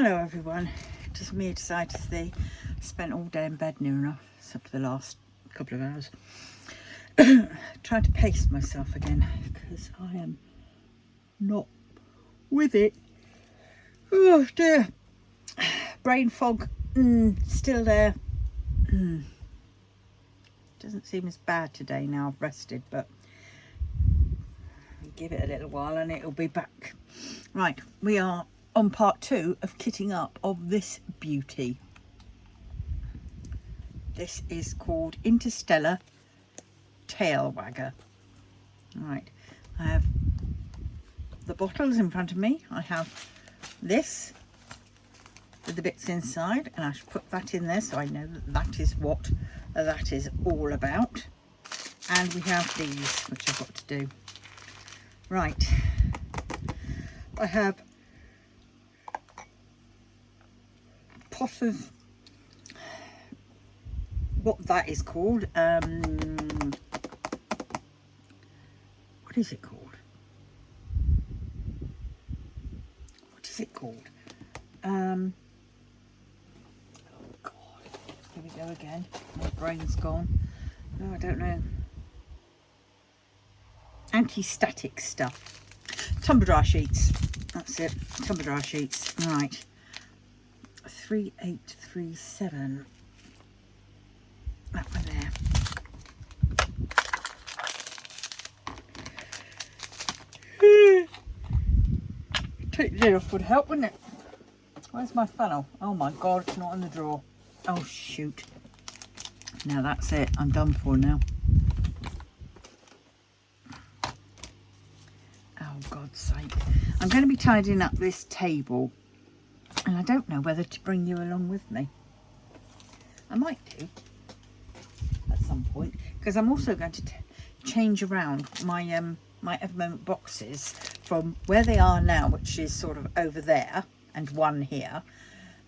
Hello everyone, just me decided to see. I spent all day in bed near enough, except for the last couple of hours. Trying to pace myself again because I am not with it. Oh dear, brain fog still there. Doesn't seem as bad today now I've rested, but give it a little while and it'll be back. Right, we are on part 2 of kitting up of this beauty. This is called Interstellar Tail Wagger. Right, I have the bottles in front of me. I have this with the bits inside, and I should put that in there so I know that that is what that is all about. And we have these, which I've got to do. Right, I have a pot of what that is called. What is it called? What is it called? Oh God, here we go again. My brain's gone. Oh, I don't know. Anti-static stuff. Tumble dry sheets. That's it. Tumble dry sheets. Right. 3837. That one there. Take the lid off would help, wouldn't it? Where's my funnel? Oh my God, it's not in the drawer. Oh shoot. Now that's it. I'm done for now. Oh God's sake. I'm going to be tidying up this table, and I don't know whether to bring you along with me. I might do at some point, because I'm also going to change around my my Evermoment boxes from where they are now, which is sort of over there and one here,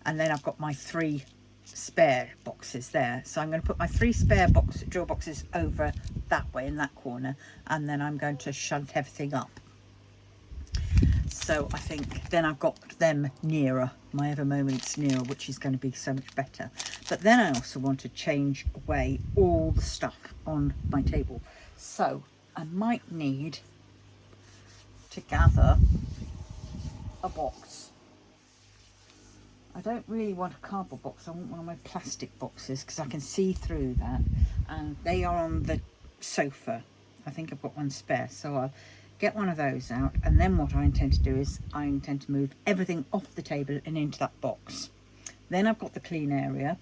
and then I've got my 3 spare boxes there. So I'm going to put my 3 spare drawer boxes over that way in that corner, and then I'm going to shunt everything up. So I think then I've got them nearer, my Evermoments nearer, which is going to be so much better. But then I also want to change away all the stuff on my table. So I might need to gather a box. I don't really want a cardboard box. I want one of my plastic boxes because I can see through that. And they are on the sofa. I think I've got one spare. So I'll get one of those out, and then what I intend to do is I intend to move everything off the table and into that box. Then I've got the clean area.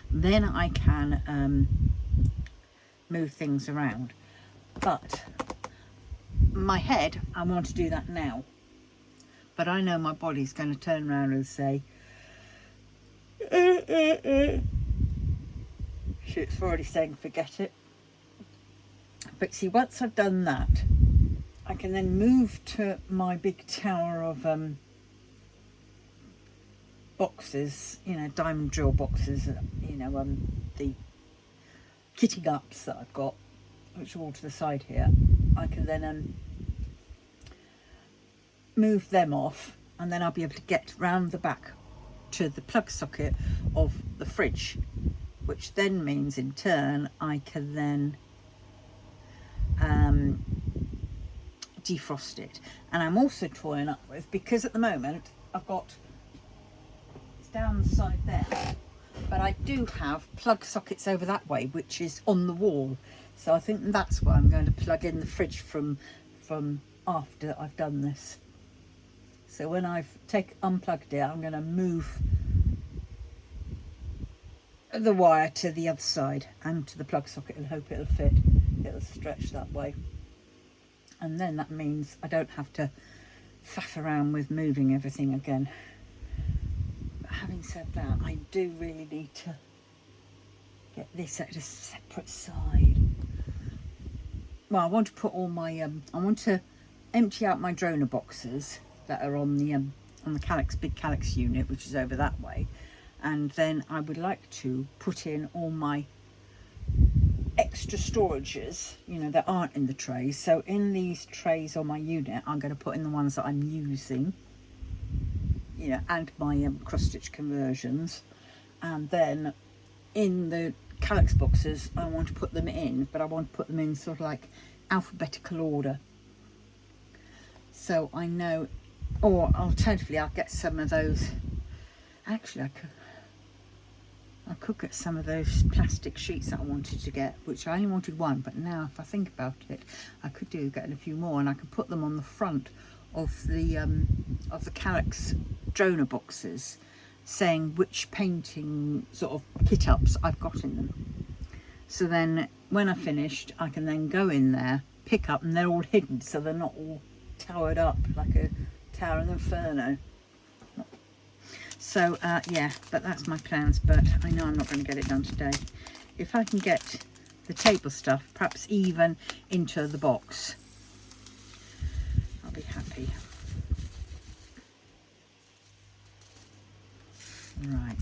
Then I can move things around. But my head, I want to do that now. But I know my body's going to turn around and say, It's already saying forget it. But see, once I've done that, I can then move to my big tower of boxes, you know, diamond drill boxes, you know, the kitting ups that I've got, which are all to the side here. I can then move them off, and then I'll be able to get round the back to the plug socket of the fridge, which then means in turn I can then defrost it. And I'm also toying up with, because at the moment I've got, it's down the side there, but I do have plug sockets over that way, which is on the wall. So I think that's where I'm going to plug in the fridge from after I've done this. So when I've unplugged it, I'm going to move the wire to the other side and to the plug socket and hope it'll fit. It'll stretch that way. And then that means I don't have to faff around with moving everything again. But having said that, I do really need to get this at a separate side. Well, I want to put all my I want to empty out my Droner boxes that are on the Calyx, big Calyx unit, which is over that way, and then I would like to put in all my extra storages, you know, that aren't in the trays. So in these trays on my unit, I'm going to put in the ones that I'm using, you know, and my cross-stitch conversions. And then in the calyx boxes I want to put them in, but I want to put them in sort of like alphabetical order, so I know. Or alternatively I'll get some of those, actually I could get some of those plastic sheets that I wanted to get, which I only wanted one, but now if I think about it, I could do getting a few more, and I could put them on the front of the calyx donor boxes, saying which painting sort of kit ups I've got in them. So then when I finished, I can then go in there, pick up, and they're all hidden, so they're not all towered up like a Tower of Inferno. So yeah, but that's my plans, but I know I'm not going to get it done today. If I can get the table stuff perhaps even into the box, I'll be happy. Right,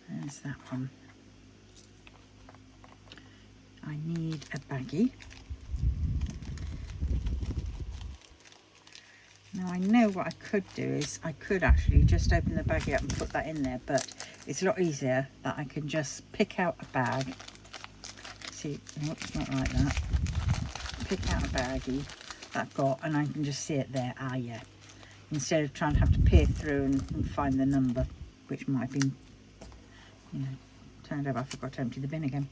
there's that one. I need a baggie. Now I know what I could do is I could actually just open the baggie up and put that in there, but it's a lot easier that I can just pick out a bag. See, no, it's not like that. Pick out a baggie that I've got, and I can just see it there. Ah, yeah. Instead of trying to have to peer through and find the number, which might have been, you know, turned out I forgot to empty the bin again.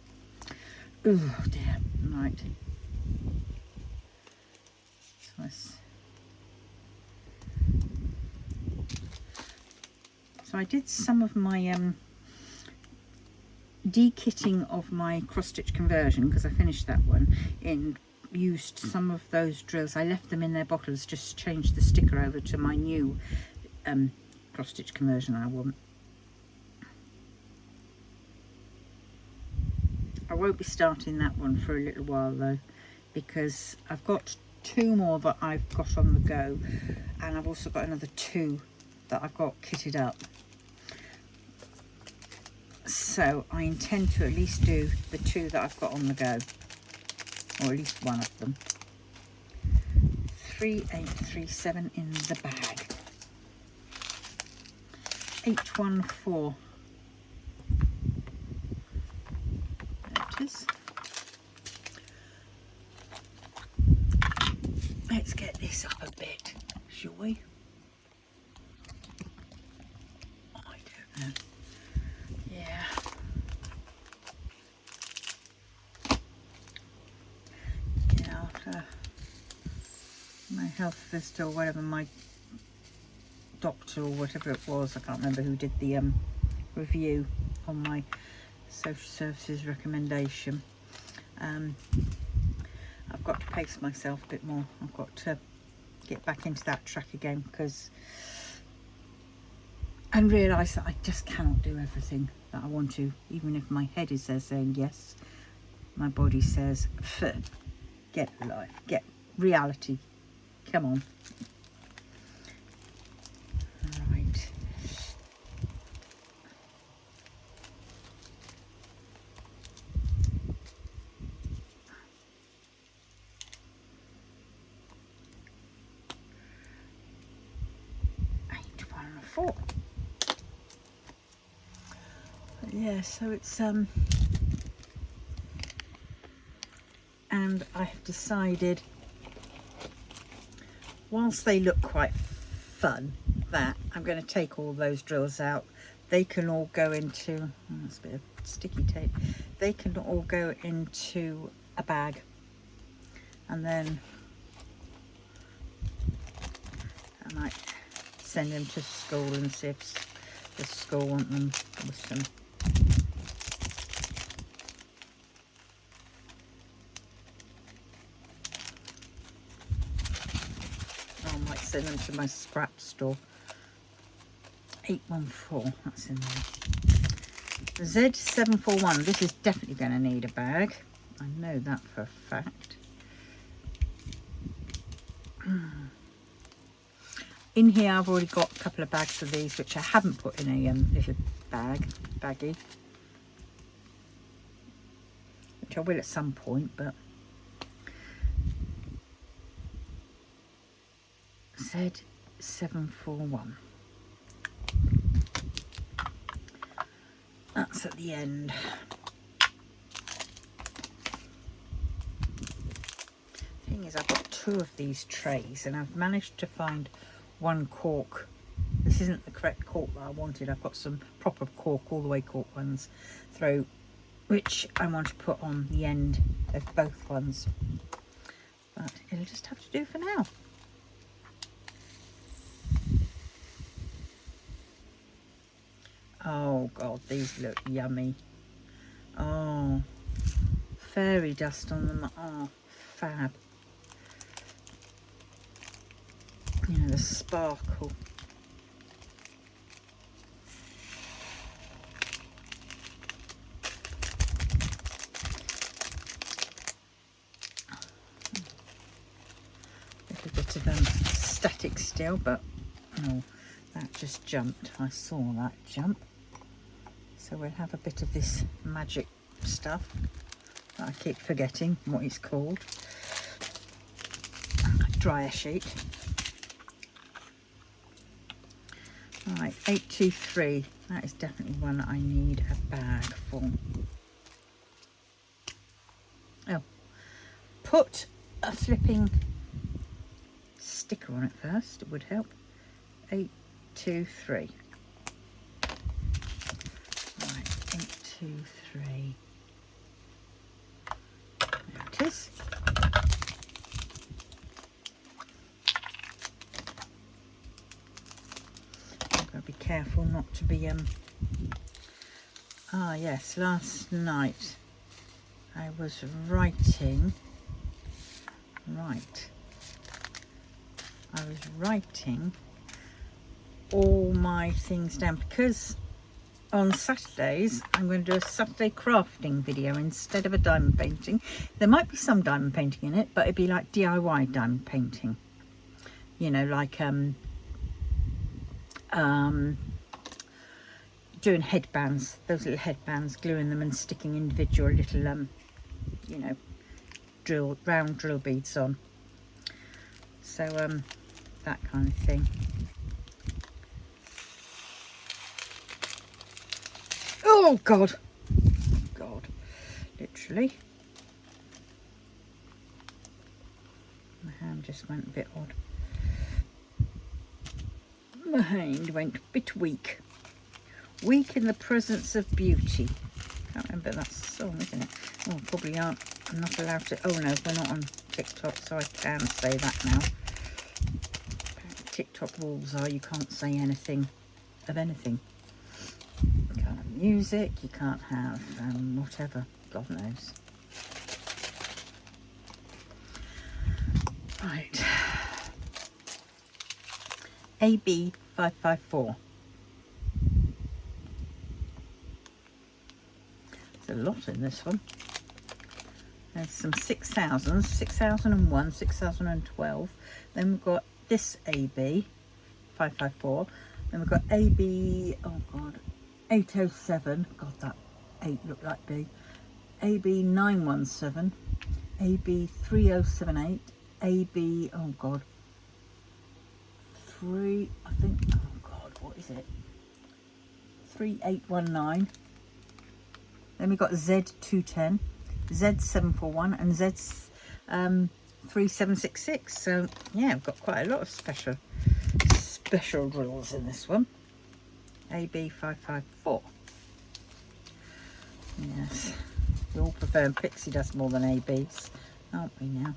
Oh dear. Right. So I did some of my de-kitting of my cross-stitch conversion, because I finished that one, and used some of those drills. I left them in their bottles, just changed the sticker over to my new cross-stitch conversion I want. I won't be starting that one for a little while though, because I've got 2 more that I've got on the go, and I've also got another 2 that I've got kitted up. So I intend to at least do the 2 that I've got on the go, or at least one of them. 3837 in the bag. 814. There it is. Let's get this up a bit, shall we? I don't know. Yeah. Yeah, after my health visit or whatever, my doctor or whatever it was, I can't remember who did the review on my social services recommendation. I've got to pace myself a bit more. I've got to get back into that track again, because and realise that I just cannot do everything that I want to. Even if my head is there saying yes, my body says, get life, get reality, come on. Right. Yeah, so it's and I've decided, whilst they look quite fun, that I'm going to take all those drills out. They can all go into, oh, that's a bit of sticky tape, they can all go into a bag, and then I might send them to school and see if the school want them with some send them to my scrap store. 814, that's in there. Z741, this is definitely going to need a bag. I know that for a fact. In here I've already got a couple of bags of these, which I haven't put in a little baggie, which I will at some point, but 8741. That's at the end. Thing is, I've got 2 of these trays and I've managed to find one cork. This isn't the correct cork that I wanted. I've got some proper cork, all the way cork ones through, which I want to put on the end of both ones. But it'll just have to do for now. Oh God, these look yummy. Oh, fairy dust on them. Oh, fab. You know, the sparkle. Little bit of static still, but oh, that just jumped. I saw that jump. So we'll have a bit of this magic stuff. I keep forgetting what it's called. Dryer sheet. Right, 823. That is definitely one I need a bag for. Oh, put a flipping sticker on it first. It would help. 823. Right, 823. There it is. I've got to be careful not to be Ah yes, last night I was writing. I was writing all my things down because on Saturdays I'm going to do a Saturday crafting video instead of a diamond painting. There might be some diamond painting in it, but it'd be like DIY diamond painting, you know, like doing headbands, those little headbands, gluing them and sticking individual little you know, round drill beads on. So that kind of thing. Oh God, literally. My hand just went a bit odd. My hand went a bit weak. Weak in the presence of beauty. Can't remember that song, isn't it? Oh, probably aren't. I'm not allowed to. Oh no, we're not on TikTok, so I can say that now. TikTok rules are you can't say anything of anything. You can't have music, you can't have whatever, God knows. Right. AB 554. There's a lot in this one. There's some 6000s, 6001, 6012. Then we've got this AB 554. Then we've got AB, oh God, 807. God, that 8 looked like B. AB 917. AB 3078. AB, oh God, 3, I think, oh God, what is it? 3819. Then we've got Z210, Z741 and Z3766. So yeah, I've got quite a lot of special drills in this one. AB554. Yes, we all prefer pixie dust more than ABs, aren't we now?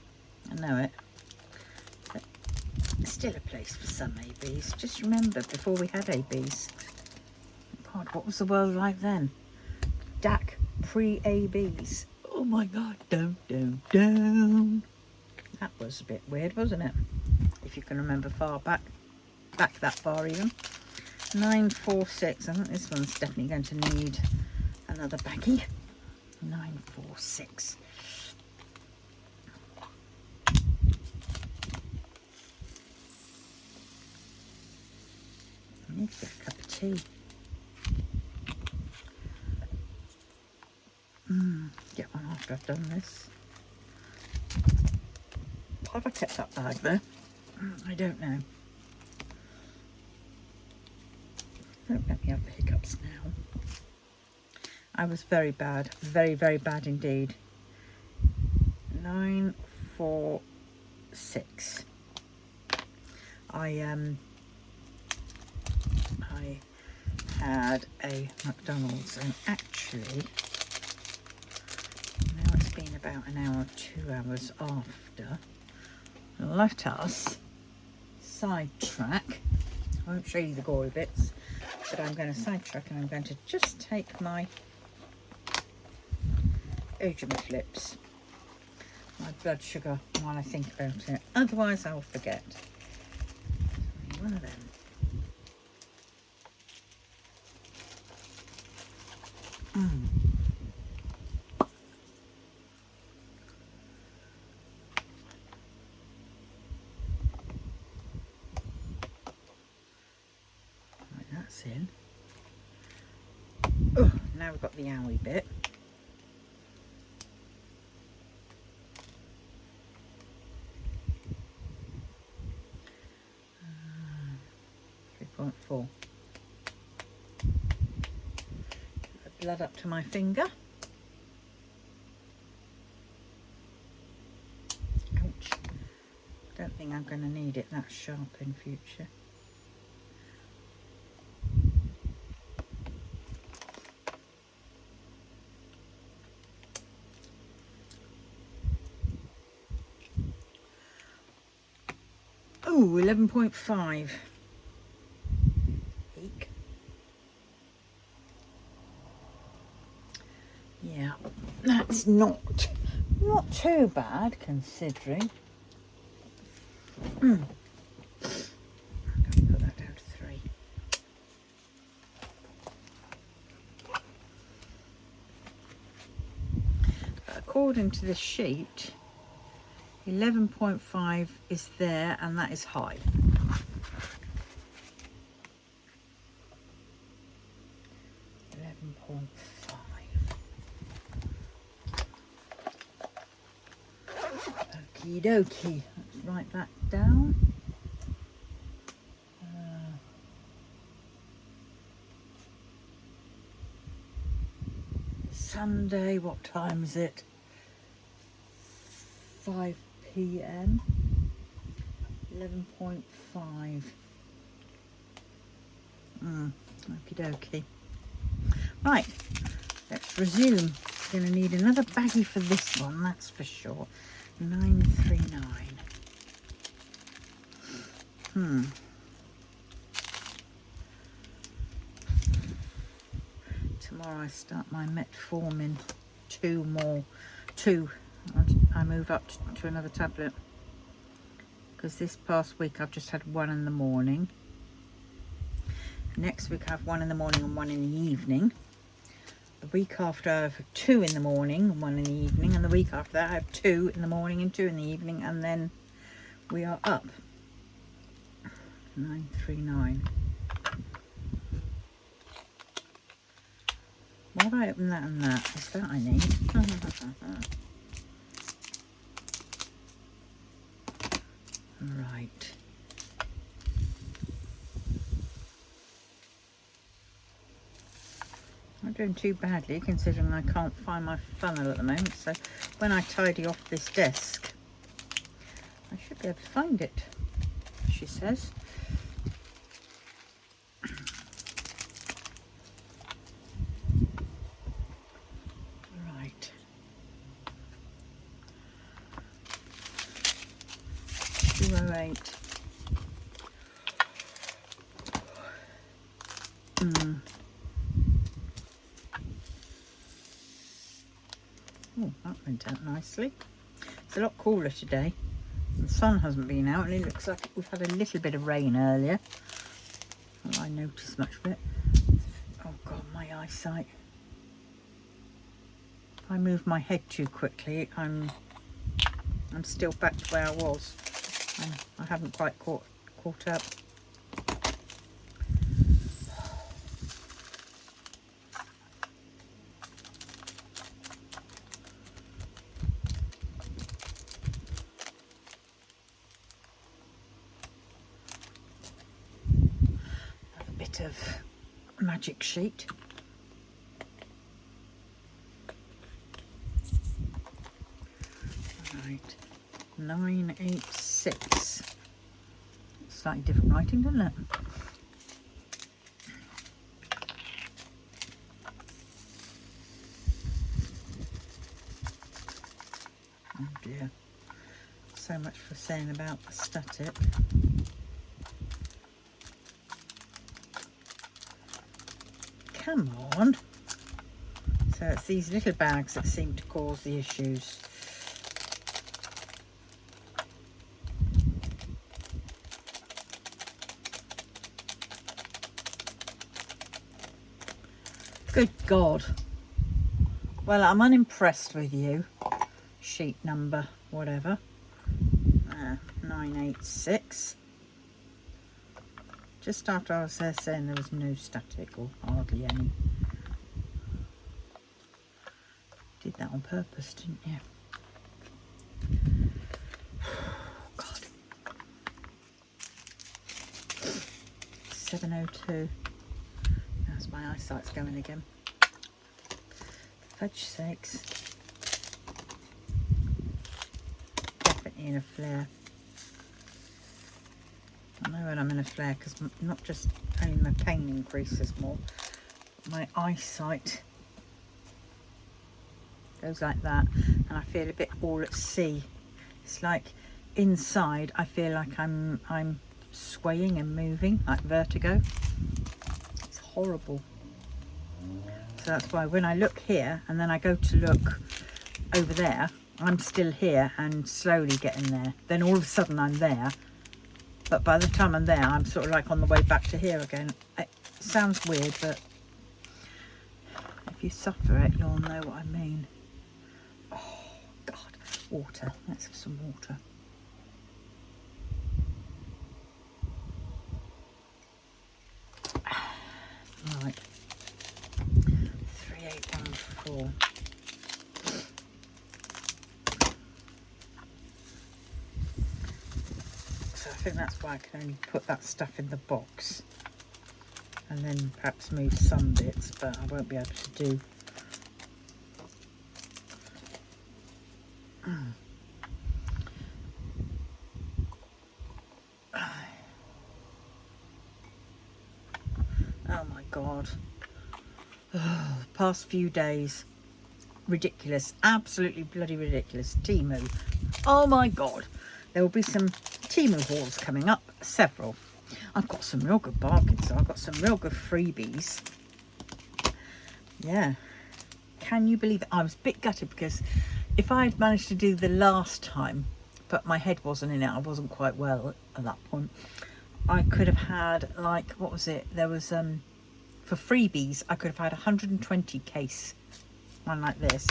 I know it. But still a place for some ABs. Just remember, before we had ABs, God, what was the world like then? DAC pre-ABs. Oh my God, down. That was a bit weird, wasn't it? If you can remember back that far even. 946. I think this one's definitely going to need another baggie. 946. I need to get a cup of tea. Get one after I've done this. Why have I kept that bag there? I don't know. Don't let me have the hiccups now. I was very bad, very, very bad indeed. 9, 4, 6. I had a McDonald's, and actually now it's been about an hour, 2 hours after. Let us sidetrack. I won't show you the gory bits, but I'm going to sidetrack, and I'm going to just take my Ojima flips, my blood sugar, while I think about it. Otherwise I'll forget. One of them. Right, that's in. Oh, now we've got the owie bit. .4. Blood up to my finger. Ouch. Don't think I'm going to need it that sharp in future. Oh, 11.5. Yeah, that's not too bad considering. I'm going to put that down to 3. But according to the sheet, 11.5 is there, and that is high. 11.5. Okie dokie, let's write that down. Sunday, what time is it? 5 p.m. 11.5. Okie dokie. Right, let's resume. Going to need another baggie for this one, that's for sure. 939. Tomorrow I start my metformin. 2. I move up to another tablet, because this past week I've just had 1 in the morning. Next week I have 1 in the morning and 1 in the evening. The week after I have 2 in the morning and 1 in the evening, and the week after that I have 2 in the morning and 2 in the evening, and then we are up. 939. Why have I opened that and that? Is that I need? Right. Not doing too badly considering I can't find my funnel at the moment, so when I tidy off this desk I should be able to find it, she says. Right. 208. Oh, that went out nicely. It's a lot cooler today. The sun hasn't been out, and it looks like we've had a little bit of rain earlier. Well, I noticed much of it. Oh God, my eyesight. If I move my head too quickly, I'm still back to where I was. I haven't quite caught up. Of magic sheet. Right, 986. Slightly different writing, doesn't it? Oh dear. So much for saying about the static. Come on. So it's these little bags that seem to cause the issues. Good God. Well, I'm unimpressed with you. Sheet number, whatever. 986. Just after I was there saying there was no static, or hardly any. Did that on purpose, didn't you? God. 702. That's my eyesight's going again. Fudge sakes. Definitely in a flare. I know when I'm in a flare because not just only my pain increases more, my eyesight goes like that, and I feel a bit all at sea. It's like inside I feel like I'm swaying and moving, like vertigo. It's horrible. So that's why when I look here and then I go to look over there, I'm still here and slowly getting there. Then all of a sudden I'm there. But by the time I'm there, I'm sort of like on the way back to here again. It sounds weird, but if you suffer it, you'll know what I mean. Oh, God. Water. Let's have some water. Right. 3814. I think that's why I can only put that stuff in the box and then perhaps move some bits, but I won't be able to do. Oh my God. Oh, past few days. Ridiculous. Absolutely bloody ridiculous. Temu. Oh my God. There will be some Temu hauls coming up, several. I've got some real good bargains, so I've got some real good freebies. Yeah. Can you believe it? I was a bit gutted because if I had managed to do the last time, but my head wasn't in it, I wasn't quite well at that point, I could have had, like, what was it? There was, for freebies, I could have had 120 case, one like this,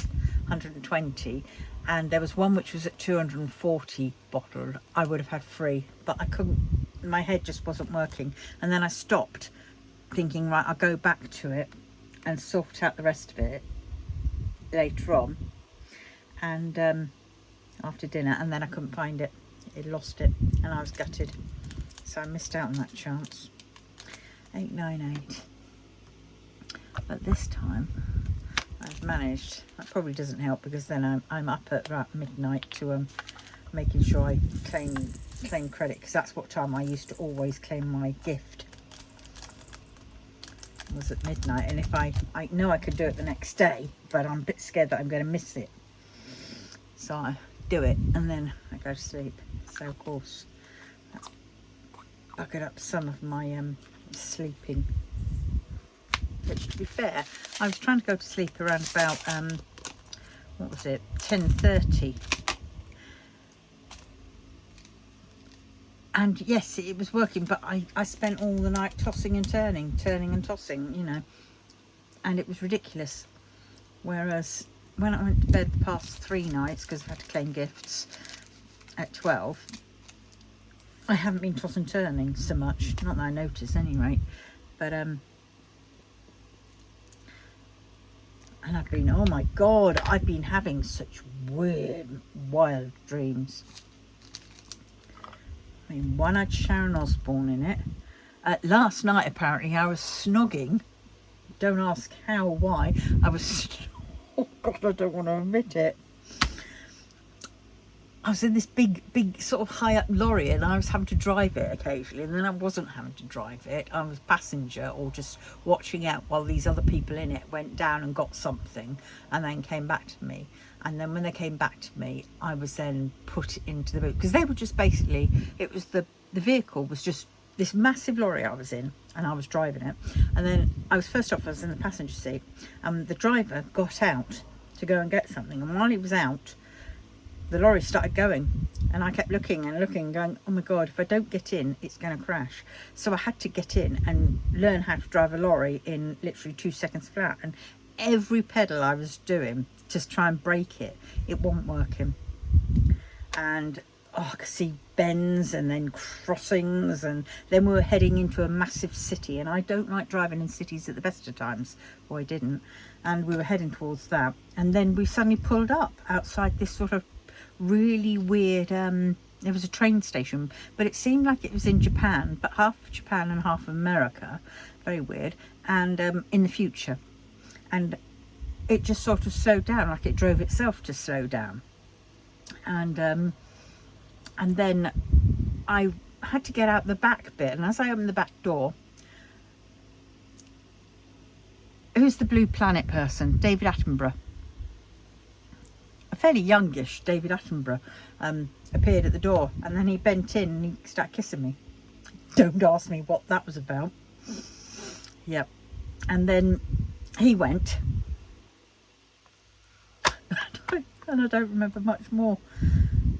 120. And there was one which was at 240 bottled. I would have had free, but I couldn't, my head just wasn't working. And then I stopped thinking, right, I'll go back to it and sort out the rest of it later on. And after dinner, and then I couldn't find it. It lost it, and I was gutted. So I missed out on that chance. 898. But this time, I've managed. That probably doesn't help because then I'm up at about midnight to making sure I claim credit, because that's what time I used to always claim my gift. It was at midnight, and if I know I could do it the next day, but I'm a bit scared that I'm going to miss it. So I do it and then I go to sleep. So of course that's buggered up some of my sleeping. Which, to be fair, I was trying to go to sleep around about, what was it, 10:30. And yes, it was working, but I spent all the night tossing and turning and tossing, you know. And it was ridiculous. Whereas when I went to bed the past 3 nights, because I had to claim gifts at 12, I haven't been tossing and turning so much. Not that I noticed, at any rate. But, and I've been, oh my God, I've been having such weird, wild dreams. I mean, one had Sharon Osbourne in it. Last night, apparently, I was snogging Don't ask how or why. I was, oh God, I don't want to admit it. I was in this big sort of high up lorry, and I was having to drive it occasionally, and then I wasn't having to drive it. I was passenger or just watching out while these other people in it went down and got something and then came back to me. And then when they came back to me, I was then put into the boot, because they were just basically, it was the vehicle was just this massive lorry I was in, and I was driving it. And then I was in the passenger seat, and the driver got out to go and get something, and while he was out, the lorry started going, and I kept looking and looking, going, oh my God, if I don't get in, it's going to crash. So I had to get in and learn how to drive a lorry in literally 2 seconds flat. And every pedal I was doing to try and brake it, it wasn't working. And I could see bends and then crossings, and then we were heading into a massive city, and I don't like driving in cities at the best of times. Well, I didn't. And we were heading towards that, and then we suddenly pulled up outside this sort of really weird, there was a train station, but it seemed like it was in Japan, but half Japan and half America, very weird, and in the future. And it just sort of slowed down, like it drove itself to slow down. And then I had to get out the back bit, and as I opened the back door, who's the Blue Planet person? David Attenborough. A fairly youngish David Attenborough appeared at the door, and then he bent in and he started kissing me. Don't ask me what that was about. Yep. And then he went, and I don't remember much more.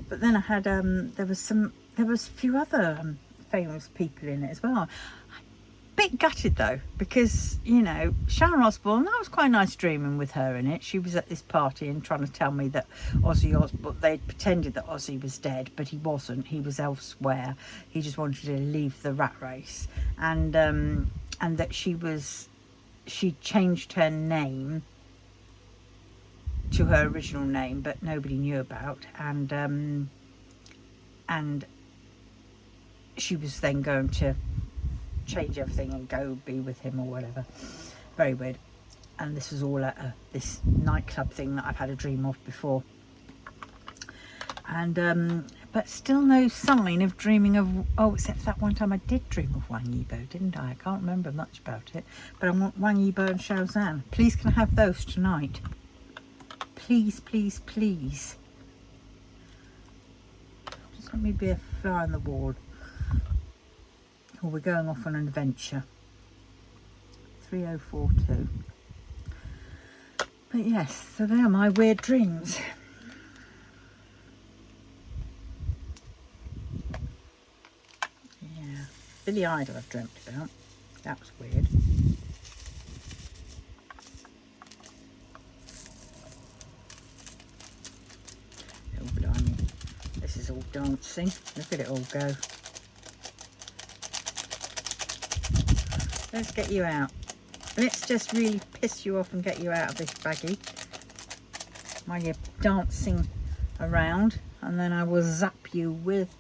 But then I had there was a few other famous people in it as well. Bit gutted though, because, you know, Sharon Osbourne, that was quite nice dreaming with her in it. She was at this party and trying to tell me that Ozzy Osbourne, they'd pretended that Ozzy was dead, but he wasn't. He was elsewhere. He just wanted to leave the rat race, and that she changed her name to her original name, but nobody knew about, and she was then going to change everything and go be with him or whatever. Very weird. And this was all at this nightclub thing that I've had a dream of before. And but still no sign of dreaming of, oh, except that one time I did dream of Wang Yibo, didn't I? I can't remember much about it, but I want Wang Yibo and Xiao Zhan. Please, can I have those tonight? Please, please, please. Just let me be a fly on the wall. Or we're going off on an adventure. 3042. But yes, so they are my weird dreams. Yeah, Billy Idol I've dreamt about. That was weird. Oh blimey, this is all dancing. Look at it all go. Let's get you out. Let's just really piss you off and get you out of this baggie while you're dancing around, and then I will zap you with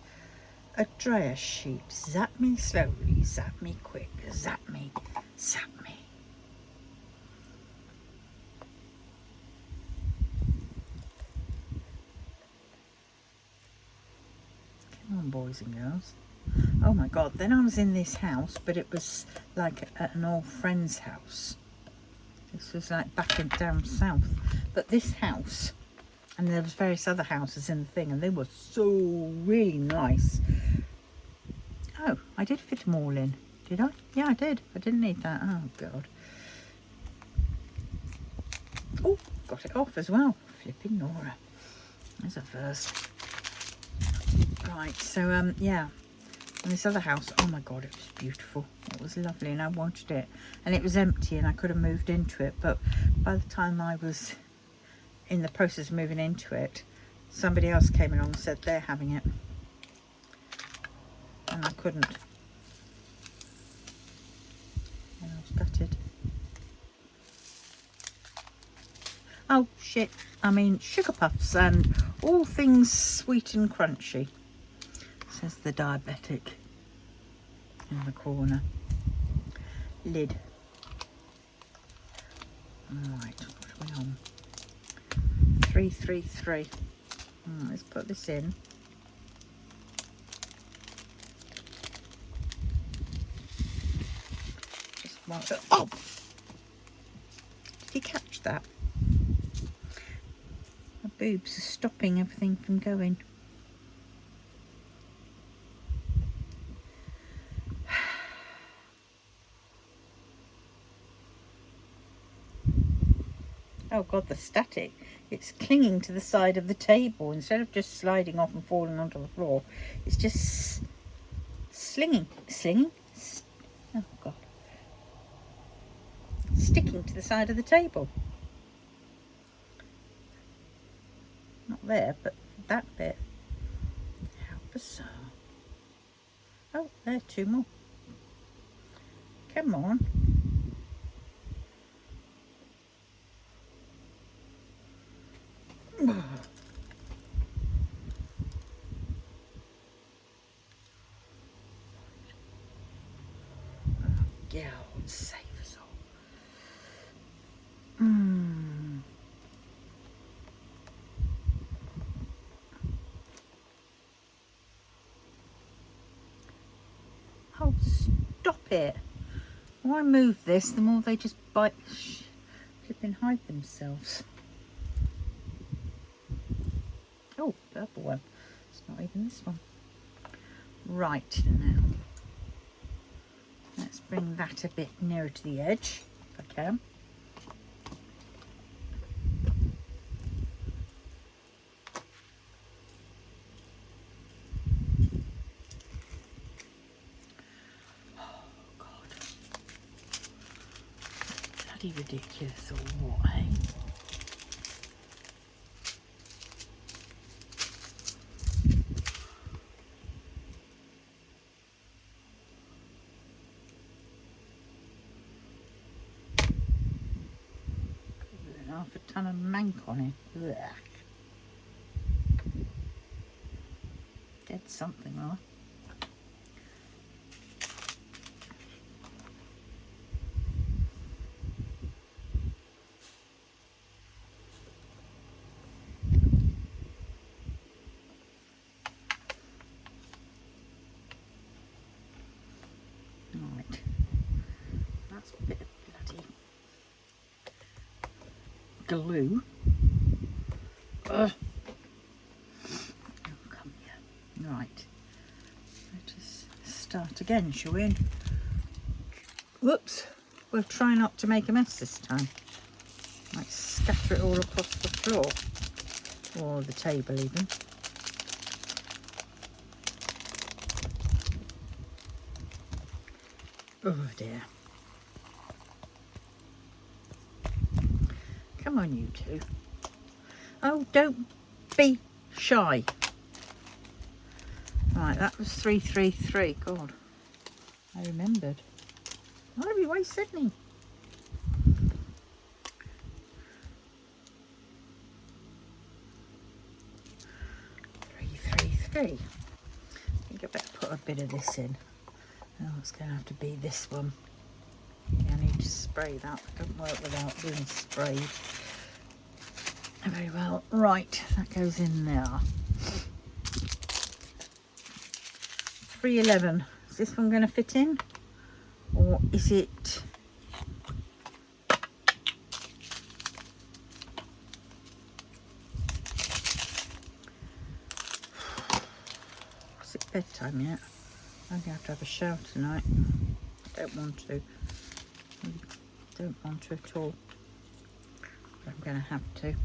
a dryer sheet. Zap me slowly, zap me quick, zap me, zap me. Come on, boys and girls. Oh my God, then I was in this house, but it was like at an old friend's house. This was like back in down south. But this house, and there was various other houses in the thing, and they were so really nice. Oh, I did fit them all in. Did I? Yeah, I did. I didn't need that. Oh God. Oh, got it off as well. Flipping Nora. There's a first. Right, so yeah. And this other house, oh my God, it was beautiful. It was lovely, and I wanted it. And it was empty, and I could have moved into it. But by the time I was in the process of moving into it, somebody else came along and said they're having it. And I couldn't. And I was gutted. Oh, shit. I mean, sugar puffs and all things sweet and crunchy. Says the diabetic in the corner. Lid. Right, what are we on? 333. Let's put this in. Just one. Oh! Did you catch that? My boobs are stopping everything from going. Oh God, the static. It's clinging to the side of the table. Instead of just sliding off and falling onto the floor, it's just slinging. Oh God. Sticking to the side of the table. Not there, but that bit. How bizarre. Oh, there, 2 more. Come on. Oh, God save us all. Oh, stop it. The more I move this, the more they just bite, flip and hide themselves. Oh, purple one. It's not even this one. Right, now. Let's bring that a bit nearer to the edge, if I can. Oh, God. Bloody ridiculous or what, eh? Half a ton of mank on it. Ugh. Dead something, right? Right. That's a bit of bloody glue. Ugh. Oh, come here. Right. Let us start again, shall we? Whoops. We'll try not to make a mess this time. Like scatter it all across the floor. Or the table even. Oh dear. Come on, you two. Oh, don't be shy. Right, that was 333. God, I remembered. Why are we Sydney? I think I better put a bit of this in. Oh, it's going to have to be this one. Yeah, I need to spray that. It doesn't work without being sprayed. Very well. Right, that goes in there. 311. Is this one going to fit in? Or is it... Is it bedtime yet? I'm going to have a shower tonight. I don't want to. I don't want to at all. But I'm going to have to.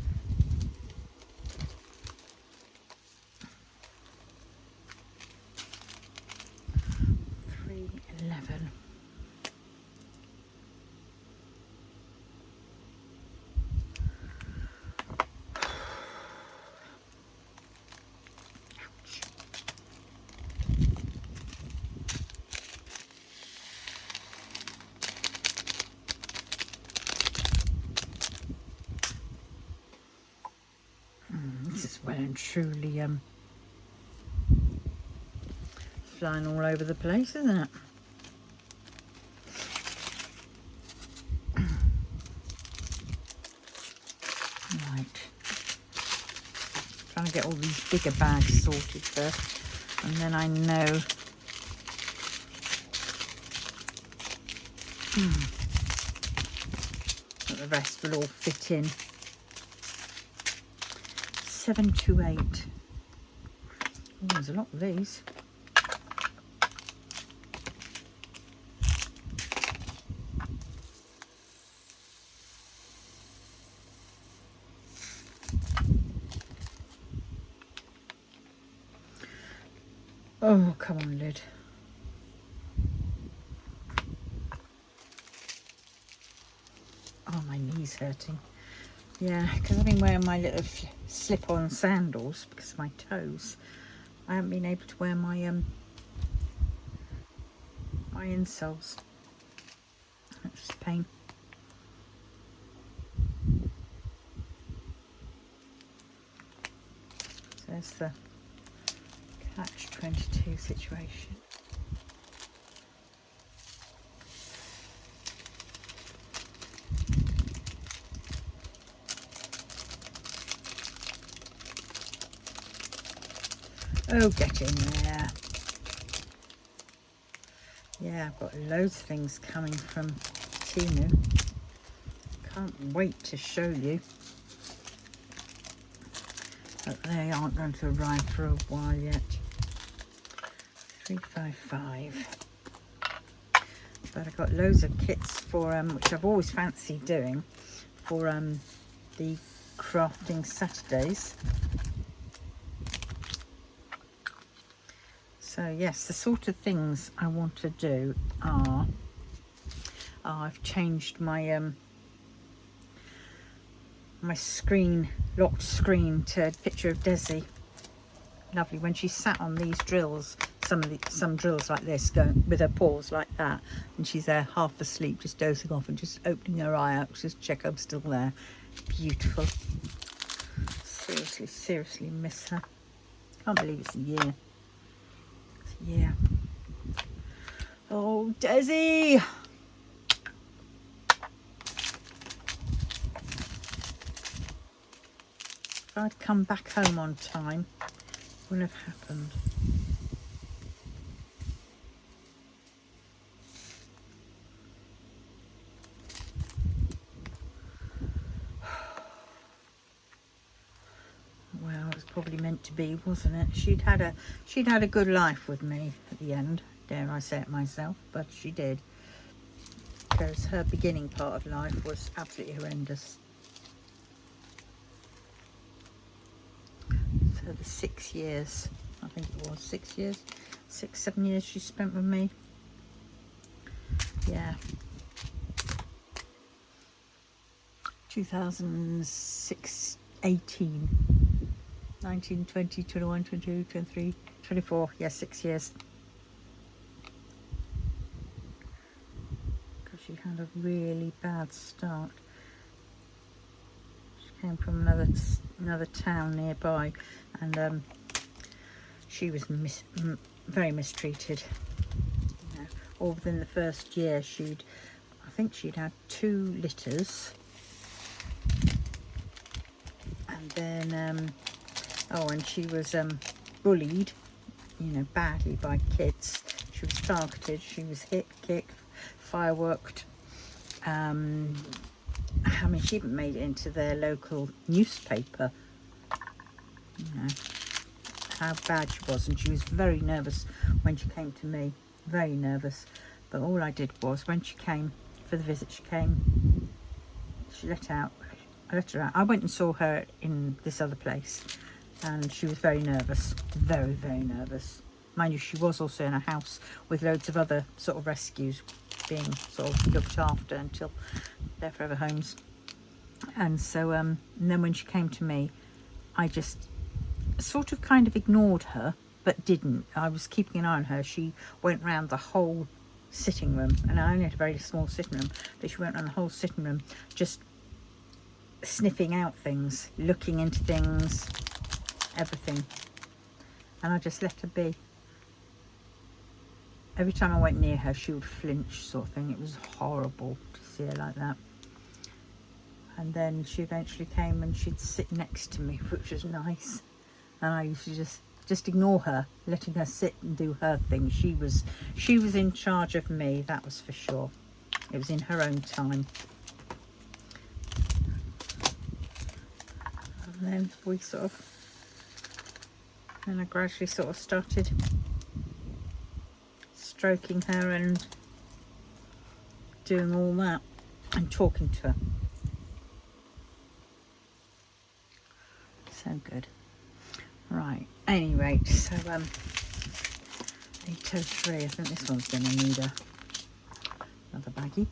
311. This is well and truly flying all over the place, isn't it? Trying to get all these bigger bags sorted first, and then I know that the rest will all fit in. 728. Oh, there's a lot of these. Oh, come on, lid. Oh, my knee's hurting. Yeah, because I've been wearing my little slip-on sandals because of my toes. I haven't been able to wear my my insoles. That's just a pain. So there's the catch-22 situation. Oh, get in there. Yeah, I've got loads of things coming from Temu. Can't wait to show you. But they aren't going to arrive for a while yet. 355. But I've got loads of kits for which I've always fancied doing for the crafting Saturdays. So yes, the sort of things I want to do are I've changed my my screen, locked screen, to a picture of Desi. Lovely when she sat on these drills, some drills like this, going with her paws like that, and she's there half asleep, just dozing off and just opening her eye out just to check I'm still there. Beautiful. Seriously miss her. Can't believe it's a year. Yeah. Oh, Desi! If I'd come back home on time, it wouldn't have happened. Well, it was probably meant to be, wasn't it? She'd had a good life with me at the end, dare I say it myself, but she did. Because her beginning part of life was absolutely horrendous. So the 6 years, I think it was 6 years, 7 years she spent with me. Yeah. 2006, 18. 19, 20, 21, 22, 23, 24, yeah, 6 years. Because she had a really bad start. She came from another town nearby, and she was very mistreated. You know, all within the first year, I think she'd had 2 litters, and then and she was bullied, you know, badly by kids. She was targeted, she was hit, kicked, fireworked. I mean, she even made it into their local newspaper, you know, how bad she was. And she was very nervous when she came to me, very nervous. But all I did was, when she came for the visit, I let her out. I went and saw her in this other place, and she was very nervous, very nervous. Mind you, she was also in a house with loads of other sort of rescues being sort of looked after until their forever homes. And so and then when she came to me, I just sort of kind of ignored her, but didn't. I was keeping an eye on her. She went round the whole sitting room, and I only had a very small sitting room, but she went around the whole sitting room just sniffing out things, looking into things, everything. And I just let her be. Every time I went near her, she would flinch, sort of thing. It was horrible to see her like that. And then she eventually came and she'd sit next to me, which was nice. And I used to just ignore her, letting her sit and do her thing. She was in charge of me, that was for sure. It was in her own time. And then then I gradually sort of started stroking her and doing all that and talking to her. So good. Right, anyway, so 803, I think this one's going to need another baggie.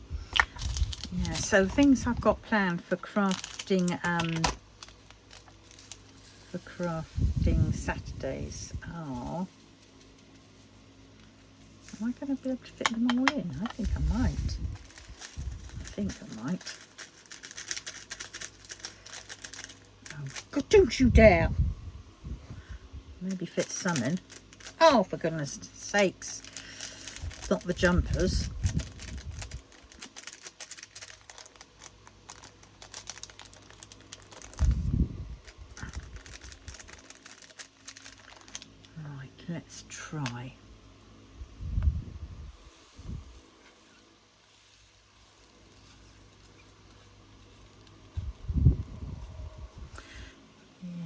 Yeah, so things I've got planned for crafting Saturdays are... Am I going to be able to fit them all in? I think I might. Oh, God, don't you dare! Maybe fit some in. Oh, for goodness sakes. Not the jumpers. Right, let's try.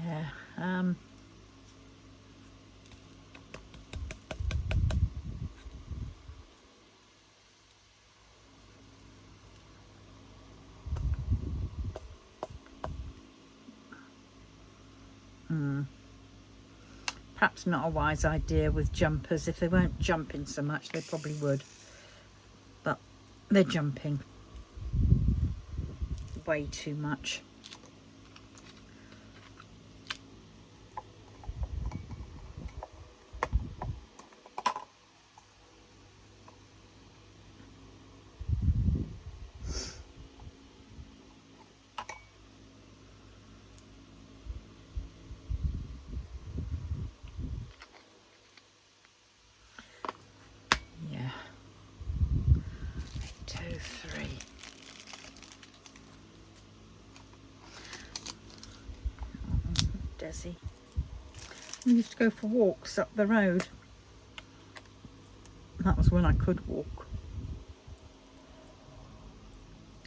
Yeah, perhaps not a wise idea with jumpers. If they weren't jumping so much, they probably would. But they're jumping way too much. Yeah. 2, 3. Desi. We used to go for walks up the road. That was when I could walk.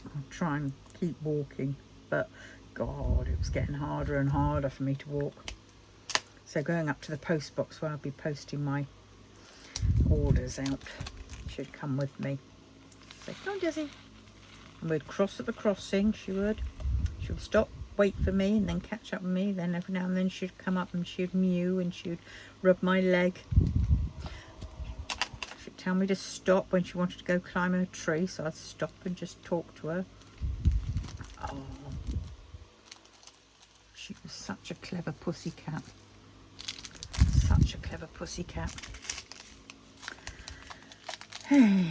I'll try and keep walking, but God, it was getting harder and harder for me to walk. So going up to the post box where I'll be posting my orders out, she'd come with me. Say, "Come on, Desi." And we'd cross at the crossing. She would stop, wait for me, and then catch up with me. Then every now and then she'd come up and she'd mew and she'd rub my leg. She'd tell me to stop when she wanted to go climb a tree, so I'd stop and just talk to her. Oh, she was such a clever pussycat. Such a clever pussycat. Hey.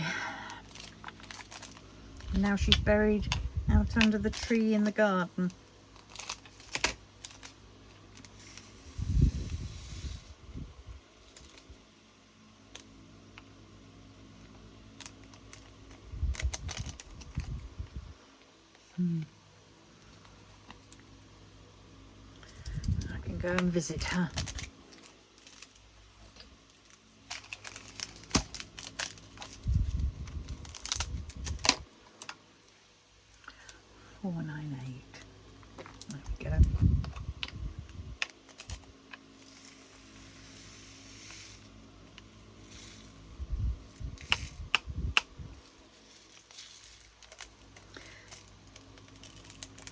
And now she's buried out under the tree in the garden. I can go and visit her. There we go.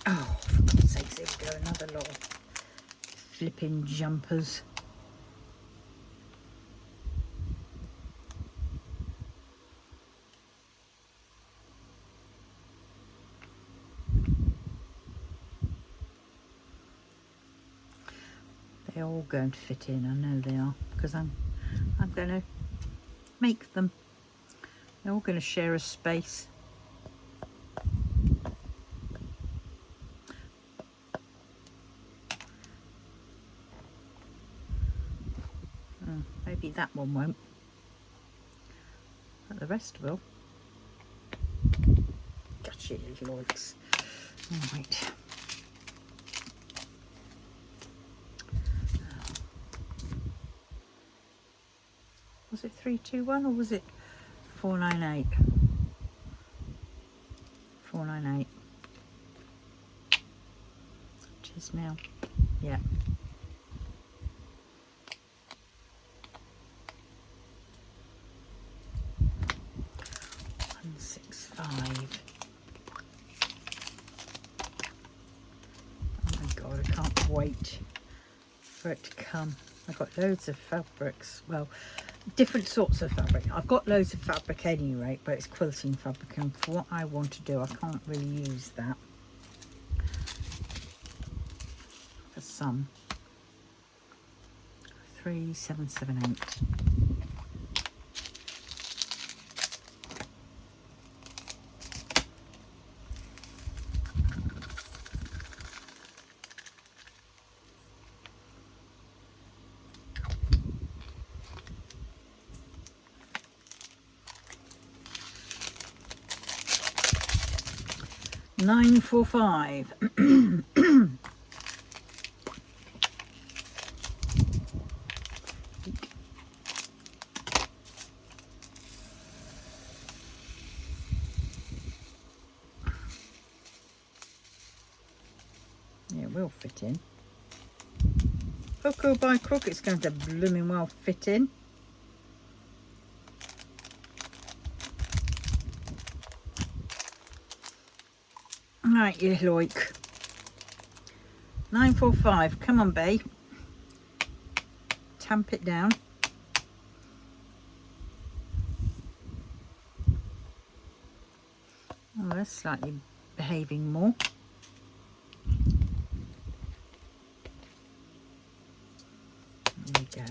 Oh, for God's sake, here we go, another lot of flipping jumpers. They're all going to fit in, I know they are, because I'm going to make them. They're all going to share a space. Maybe that one won't, but the rest will. Gotcha, loiks. Right. Was it 321 or was it 498? 498. It is now. Yeah. 165. Oh my god, I can't wait for it to come. I've got loads of fabrics. Well, different sorts of fabric. I've got loads of fabric anyway, but it's quilting fabric, and for what I want to do I can't really use that for some. 3778. $945. Yeah, it will fit in. Hook or by crook, it's going to blooming well fit in. Right, you loik. 945. Come on, babe. Tamp it down. Oh, that's slightly behaving more. There we go.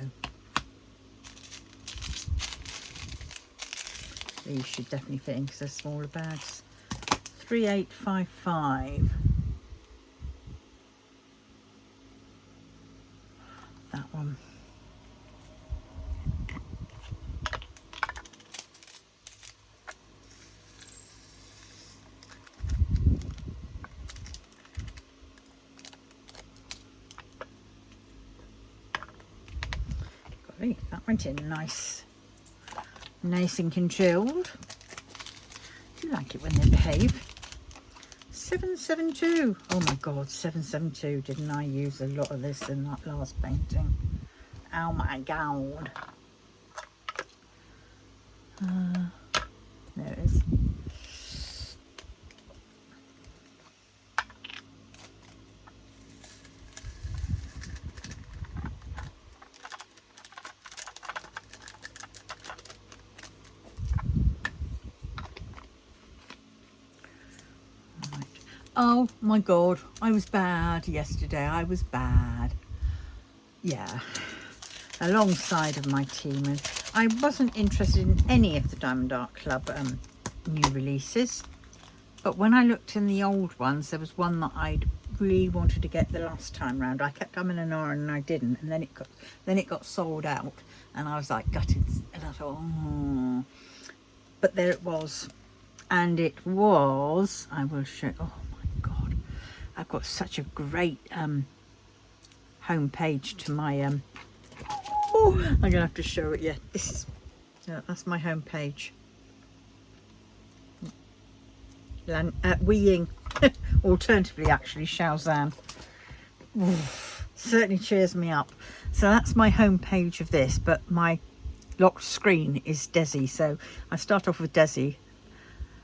These should definitely fit in because they're smaller bags. 3855. That one. Golly, that went in nice and congealed. I do like it when they behave. 772. Oh my god, 772. Didn't I use a lot of this in that last painting? Oh my god. There it is. Oh my god, I was bad yesterday. I was bad. Yeah, alongside of my team, and I wasn't interested in any of the Diamond Art Club new releases. But when I looked in the old ones, there was one that I'd really wanted to get the last time round. I kept umming and ahhing and I didn't, and then it got sold out, and I was like gutted. And I thought, oh, but there it was, and it was. I will show. Oh. I've got such a great home page to my oh, I'm gonna have to show it. Yeah, this is that's my home page. Weeing, alternatively actually Shaozan. Certainly cheers me up. So that's my home page of this, but my locked screen is Desi. So I start off with Desi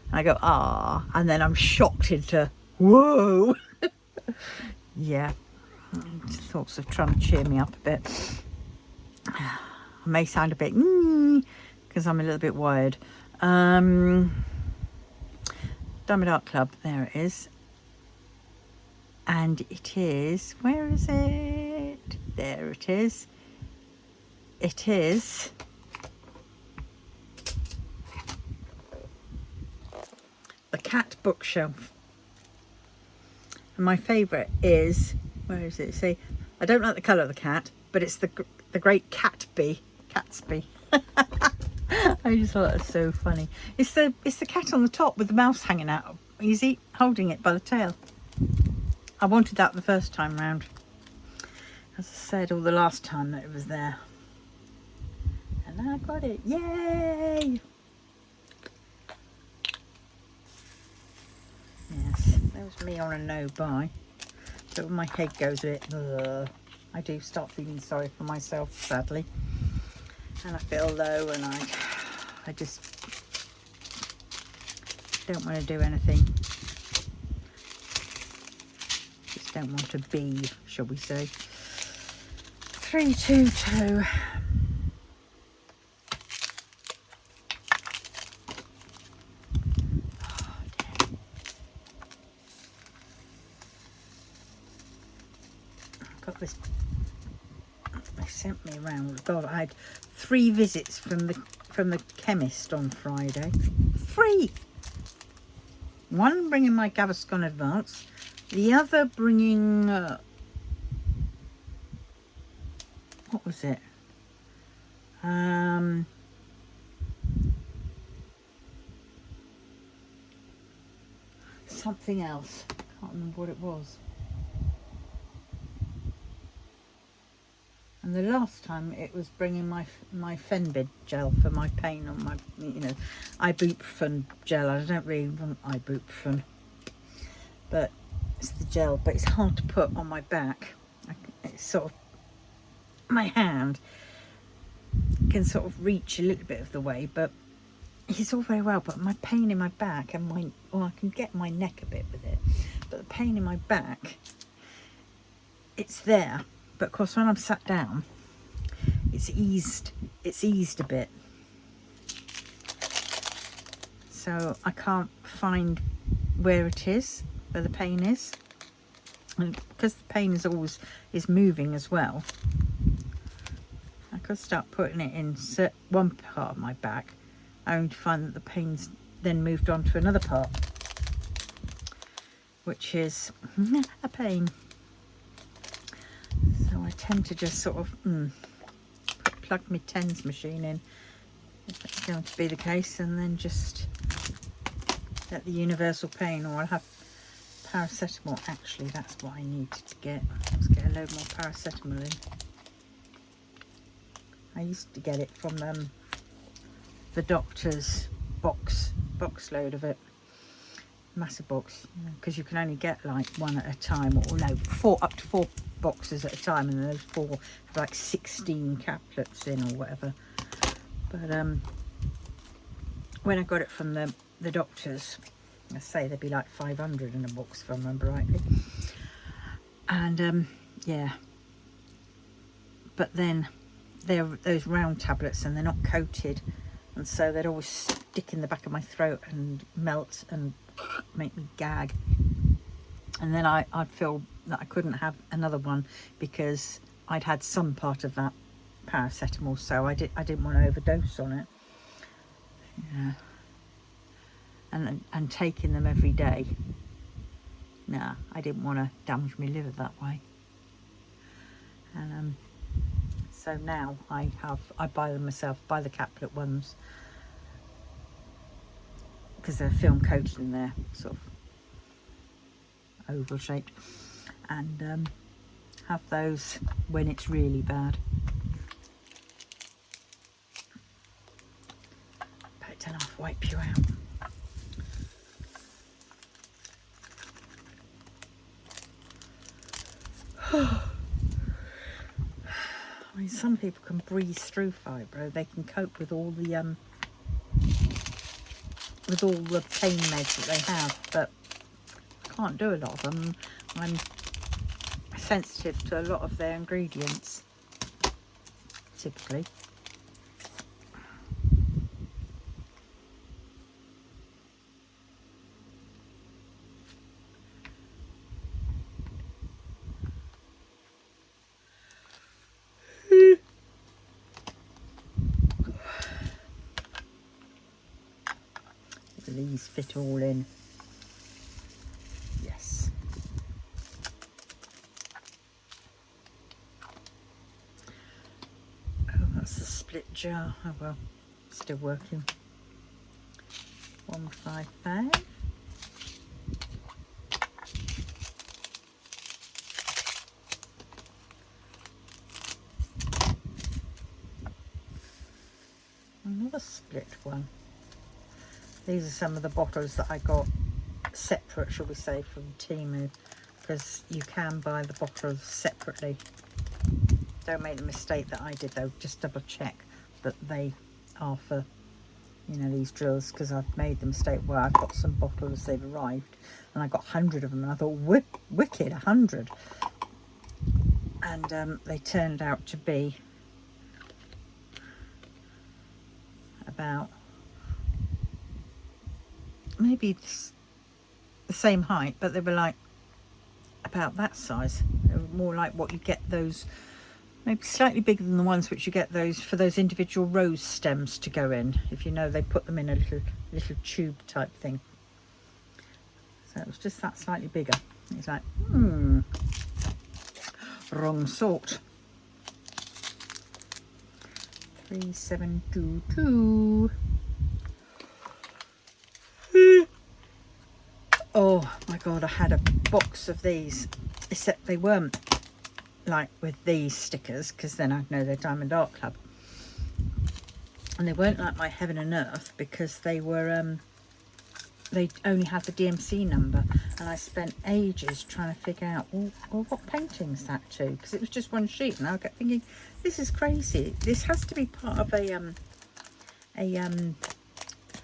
and I go ah, and then I'm shocked into whoa. Yeah, thoughts of trying to cheer me up a bit. I may sound a bit because I'm a little bit wired. Diamond Art Club, there it is, and it is, where is it? There it is. It is the cat bookshelf. And my favourite is, where is it? See, I don't like the colour of the cat, but it's the great Catsby. I just thought that was so funny. It's the cat on the top with the mouse hanging out. He's holding it by the tail. I wanted that the first time round. As I said, all the last time that it was there. And I got it. Yay! Yes, that was me on a no buy. But when my head goes a bit, I do start feeling sorry for myself, sadly. And I feel low, and I just don't want to do anything. Just don't want to be, shall we say. 322. Got this. They sent me around. God, I had 3 visits from the chemist on Friday. 3. One bringing my Gaviscon Advance, the other bringing what was it? Something else. Can't remember what it was. And the last time it was bringing my Fenbid gel for my pain on my, ibuprofen gel. I don't really want ibuprofen, but it's the gel. But it's hard to put on my back. It's sort of, my hand can sort of reach a little bit of the way, but it's all very well. But my pain in my back and I can get my neck a bit with it, but the pain in my back, it's there. But of course, when I'm sat down, it's eased a bit. So I can't find where it is, where the pain is. And because the pain is moving as well, I could start putting it in one part of my back, only to find that the pain's then moved on to another part, which is a pain. So I tend to just sort of plug my TENS machine in, if that's going to be the case, and then just get the universal pain, or I'll have paracetamol. Actually, that's what I need to get. Let's get a load more paracetamol in. I used to get it from the doctor's box load of it, massive box, because you can only get like one at a time, or no, up to 4 boxes at a time, and those 4 have like 16 caplets in or whatever. But when I got it from the doctors, I say there'd be like 500 in a box if I remember rightly. And yeah, but then they're those round tablets and they're not coated, and so they'd always stick in the back of my throat and melt and make me gag. And then I'd feel that I couldn't have another one because I'd had some part of that paracetamol, so I didn't want to overdose on it. Yeah. And taking them every day, nah, I didn't want to damage my liver that way. And so now I buy them myself, buy the caplet ones, because they're film coated and they're sort of oval shaped, and have those when it's really bad. But it don't half wipe you out. I mean, some people can breeze through fibro. They can cope with all the pain meds that they have, but I can't do a lot of them. I'm sensitive to a lot of their ingredients, typically. These fit all in. Yes. Oh, that's the split jar. Oh well, still working. 155. split one. These are some of the bottles that I got separate, shall we say, from Temu, because you can buy the bottles separately. Don't make the mistake that I did though, just double check that they are for, you know, these drills, because I've made the mistake where I've got some bottles, they've arrived and I got 100 of them and I thought, wicked, 100, and they turned out to be about maybe the same height, but they were like about that size. They were more like what you get those, maybe slightly bigger than the ones which you get those for those individual rose stems to go in. If you know, they put them in a little tube type thing. So it was just that slightly bigger. It's like, wrong sort. 3722. Oh my god, I had a box of these, except they weren't like with these stickers, because then I'd know they're Diamond Art Club, and they weren't like my Heaven and Earth, because they were they only had the DMC number, and I spent ages trying to figure out, well what painting's that to, because it was just one sheet, and I kept thinking, this is crazy, this has to be part of a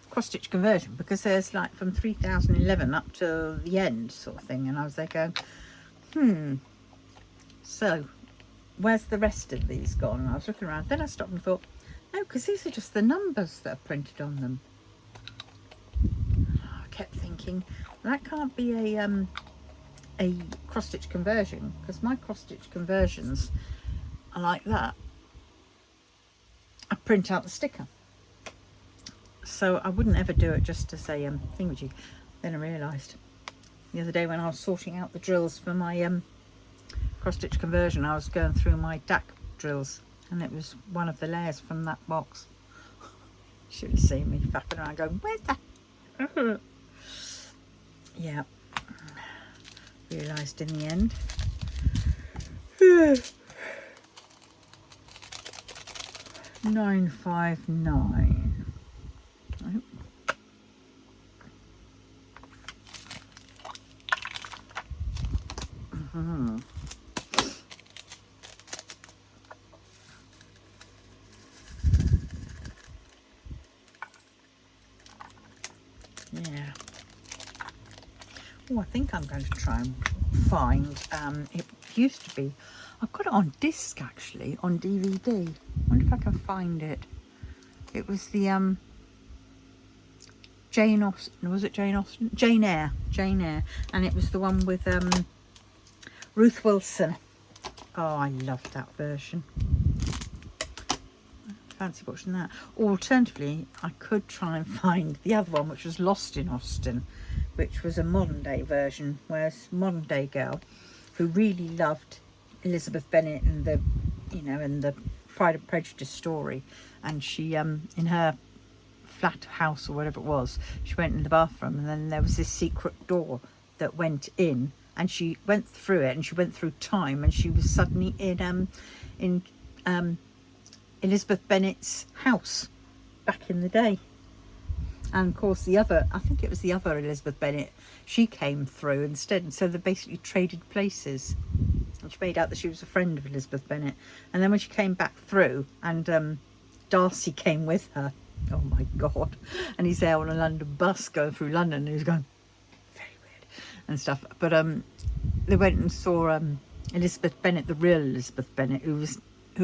cross stitch conversion, because there's like from 3011 up to the end sort of thing, and I was there going, so where's the rest of these gone? And I was looking around, then I stopped and thought, no, because these are just the numbers that are printed on them. I kept thinking, that can't be a cross stitch conversion, because my cross stitch conversions are like that. I print out the sticker, so I wouldn't ever do it just to say thingamajig. Then I realised the other day when I was sorting out the drills for my cross stitch conversion, I was going through my DAC drills, and it was one of the layers from that box. Should have seen me fapping around going, where's that? Yeah, realised in the end. 959. Oh. Yeah. Oh, I think I'm going to try and find, it used to be, I've got it on disc actually, on DVD. I wonder if I can find it. It was the Jane Austen, was it Jane Austen? Jane Eyre, and it was the one with Ruth Wilson. Oh, I loved that version. Fancy watching that. Or alternatively, I could try and find the other one, which was Lost in Austen, which was a modern day version, whereas modern day girl who really loved Elizabeth Bennet and the, you know, and the Pride and Prejudice story, and she in her flat house or whatever it was, she went in the bathroom, and then there was this secret door that went in, and she went through it, and she went through time, and she was suddenly in Elizabeth Bennet's house back in the day. And of course the other, I think it was the other Elizabeth Bennet, she came through instead, and so they basically traded places, and she made out that she was a friend of Elizabeth Bennet. And then when she came back through, and Darcy came with her, oh my god, and he's there on a London bus going through London, and he was going very weird and stuff, but they went and saw Elizabeth Bennet, the real Elizabeth Bennet, who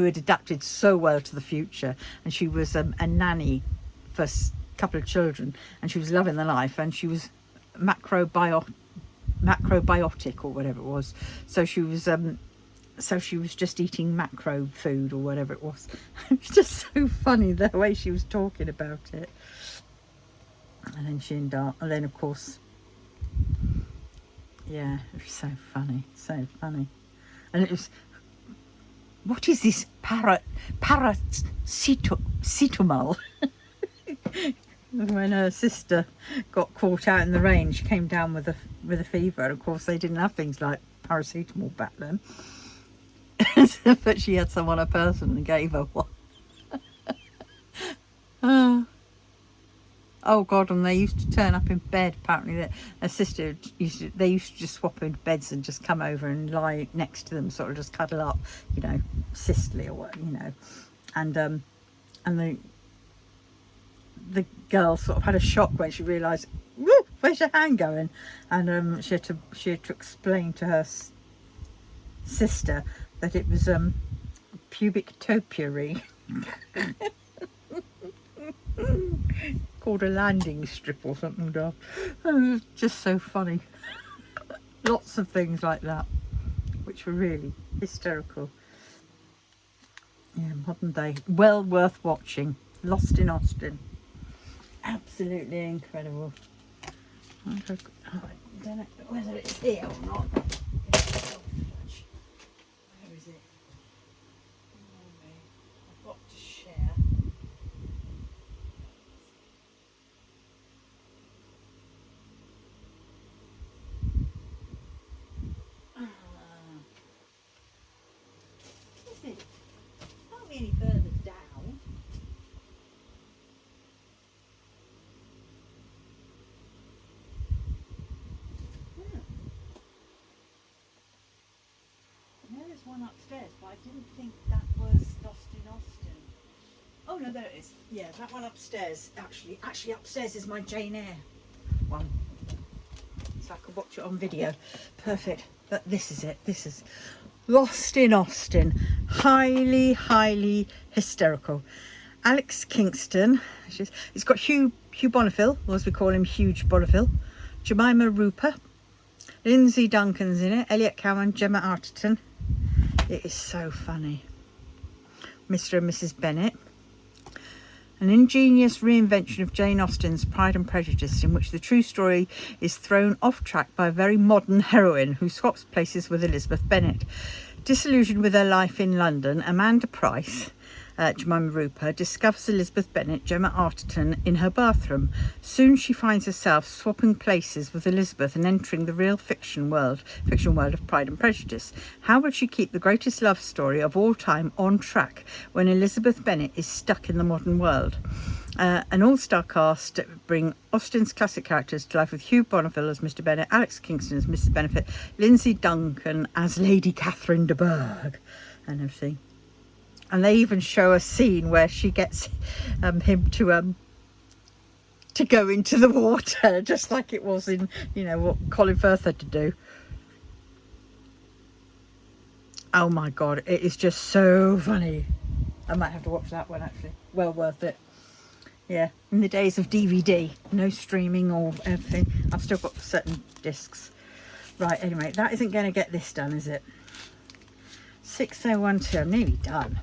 had adapted so well to the future, and she was a nanny for a couple of children, and she was loving the life, and she was macrobiotic or whatever it was, so she was just eating macro food or whatever it was. It was just so funny the way she was talking about it. And then and then of course, yeah, it was so funny, and it was, what is this paracetamol? When her sister got caught out in the rain, she came down with a fever, and of course they didn't have things like paracetamol back then. But she had some on her person and gave her one. Oh God, and they used to turn up in bed. Apparently, that a sister they used to just swap into beds and just come over and lie next to them, sort of just cuddle up, you know, sisterly or what, you know, and the girl sort of had a shock when she realised, where's your hand going? And she had to explain to her sister that it was pubic topiary. Called a landing strip or something. It was just so funny. Lots of things like that, which were really hysterical. Yeah, modern day, well worth watching. Lost in Austin, absolutely incredible. I don't know whether it's here or not. Where is it? I've got to share. Is it? Can't be any further down. There's one upstairs, but I didn't think that was Lost in Austin. Oh no, there it is. Yeah, that one upstairs. Actually upstairs is my Jane Eyre one, so I could watch it on video. Perfect. But this is it. This is Lost in Austin. Highly, highly hysterical. Alex Kingston. It's got Hugh Bonneville, or as we call him, Huge Bonneville. Jemima Rooper. Lindsay Duncan's in it. Elliot Cowan, Gemma Arterton. It is so funny. Mr. and Mrs. Bennet. An ingenious reinvention of Jane Austen's Pride and Prejudice, in which the true story is thrown off track by a very modern heroine who swaps places with Elizabeth Bennet. Disillusioned with her life in London, Amanda Price, Jemima Rooper, discovers Elizabeth Bennet, Gemma Arterton, in her bathroom. Soon she finds herself swapping places with Elizabeth and entering the real fiction world of Pride and Prejudice. How will she keep the greatest love story of all time on track when Elizabeth Bennet is stuck in the modern world? An all-star cast bring Austen's classic characters to life, with Hugh Bonneville as Mr. Bennet, Alex Kingston as Mrs. Bennet, Lindsay Duncan as Lady Catherine de Bourgh, and everything. And they even show a scene where she gets him to go into the water, just like it was in, you know, what Colin Firth had to do. Oh my God, it is just so funny. I might have to watch that one, actually. Well worth it. Yeah, in the days of DVD, no streaming or everything. I've still got certain discs. Right, anyway, that isn't going to get this done, is it? 6012, I'm nearly done.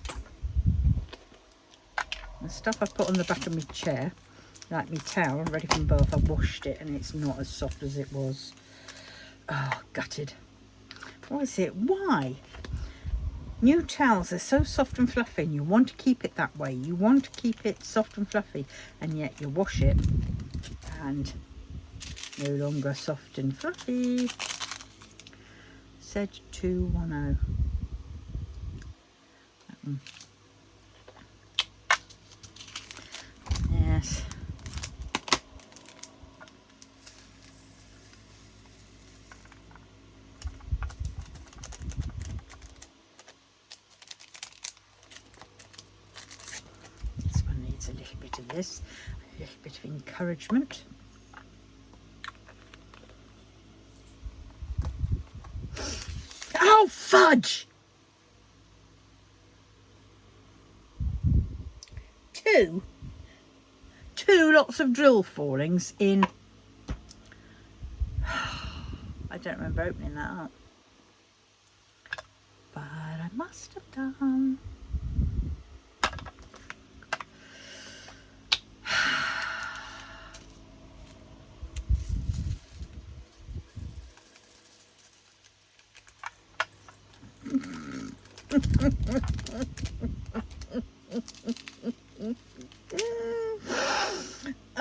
The stuff I put on the back of my chair, like my towel, ready for my bath, I washed it and it's not as soft as it was. Oh, gutted. What is it? Why? New towels are so soft and fluffy and you want to keep it that way. You want to keep it soft and fluffy, and yet you wash it and no longer soft and fluffy. Said 210. Yes. This one needs a little bit of this, a little bit of encouragement. Oh, fudge! Two lots of drill fallings in. I don't remember opening that up, but I must have done.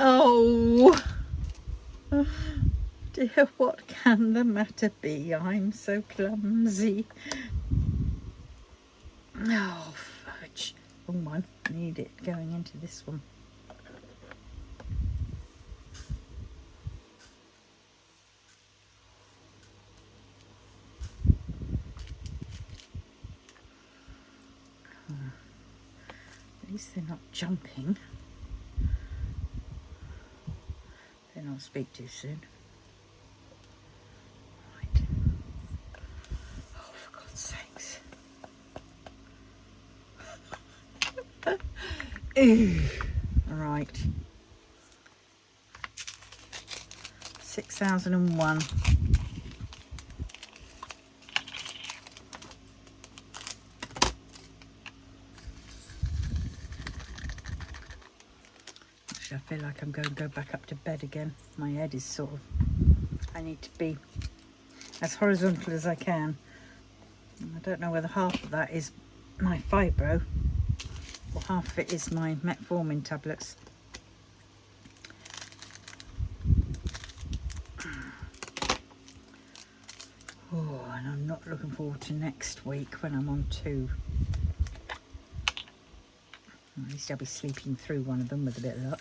Oh dear, what can the matter be? I'm so clumsy. Oh, fudge. Oh, I need it going into this one. least they're not jumping. They'll not speak too soon. Right. Oh, for God's sakes. Ooh. Right. 6001. Actually, I feel like I'm going to go back up to bed again. My head is sort of, I need to be as horizontal as I can. I don't know whether half of that is my fibro or half of it is my metformin tablets. Oh, and I'm not looking forward to next week when I'm on 2. At least I'll be sleeping through one of them with a bit of luck.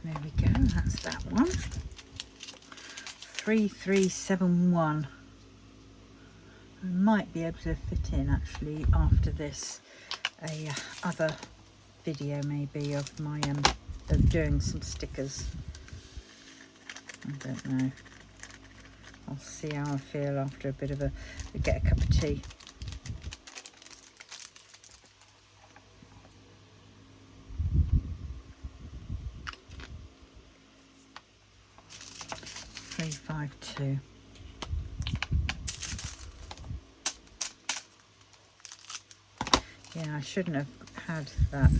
There we go, that's that one. 3371. I might be able to fit in actually after this a other video maybe of my of doing some stickers. I don't know. I'll see how I feel after a bit of a get a cup of tea. $352. Yeah, I shouldn't have had that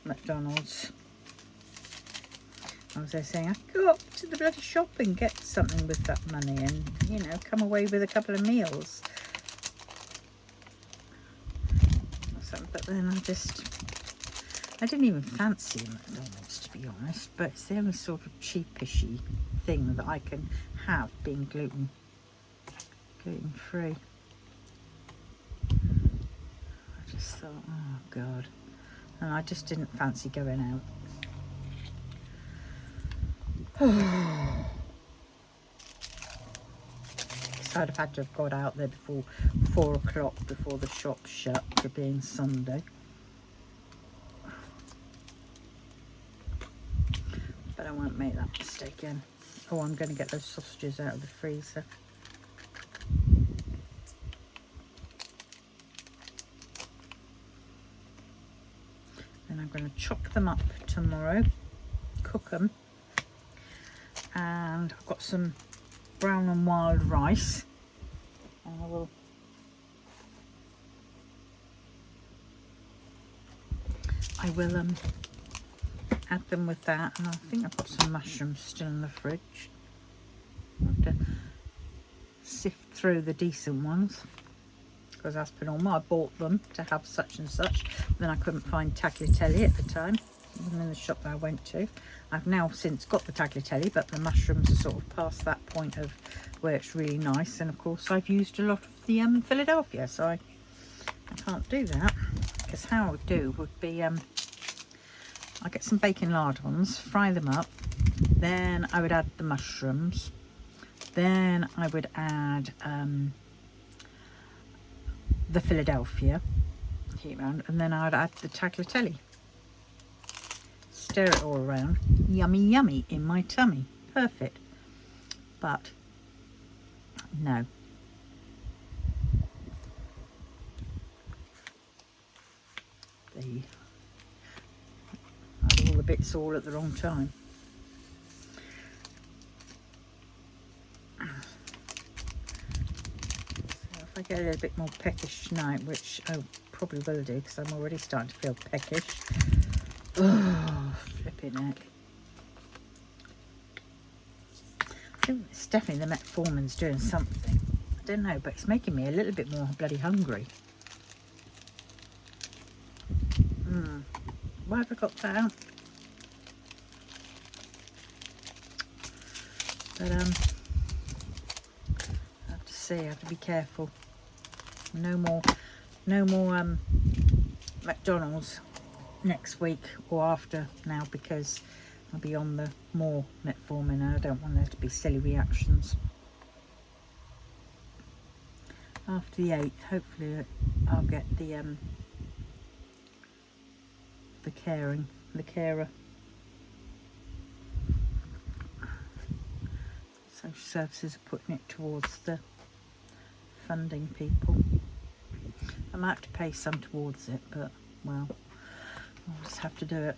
McDonald's. I was there saying I could go up to the bloody shop and get something with that money and, you know, come away with a couple of meals. But then I didn't even fancy a McDonald's, to be honest, but it's the only sort of cheapishy thing that I can have being gluten-free. I just thought, oh God. And I just didn't fancy going out. So I'd have had to have got out there before 4 o'clock, before the shop shut, for being Sunday. But I won't make that mistake again. Oh, I'm going to get those sausages out of the freezer. Then I'm going to chop them up tomorrow, cook them. And I've got some brown and wild rice, and I will add them with that. And I think I've got some mushrooms still in the fridge. I have to sift through the decent ones, because Aspinall, I bought them to have such and such. Then I couldn't find tagliatelle at the time, even in the shop that I went to. I've now since got the tagliatelle, but the mushrooms are sort of past that point of where it's really nice. And of course I've used a lot of the Philadelphia, so I can't do that. Because how I would do would be, I get some bacon lardons, fry them up, then I would add the mushrooms, then I would add the Philadelphia, heat round, and then I'd add the tagliatelle. Stir it all around. Yummy, yummy in my tummy. Perfect. But no. I had all the bits all at the wrong time. So if I get a little bit more peckish tonight, which I probably will do because I'm already starting to feel peckish. Oh, flipping heck. I think it's definitely the metformin's doing something. I don't know, but it's making me a little bit more bloody hungry. Why have I got that out? But I have to see, I have to be careful. No more McDonald's next week or after now, because I'll be on the more metformin and I don't want there to be silly reactions. After the 8th, hopefully I'll get the carer. Social services are putting it towards the funding people. I might have to pay some towards it, but well, I'll just have to do it.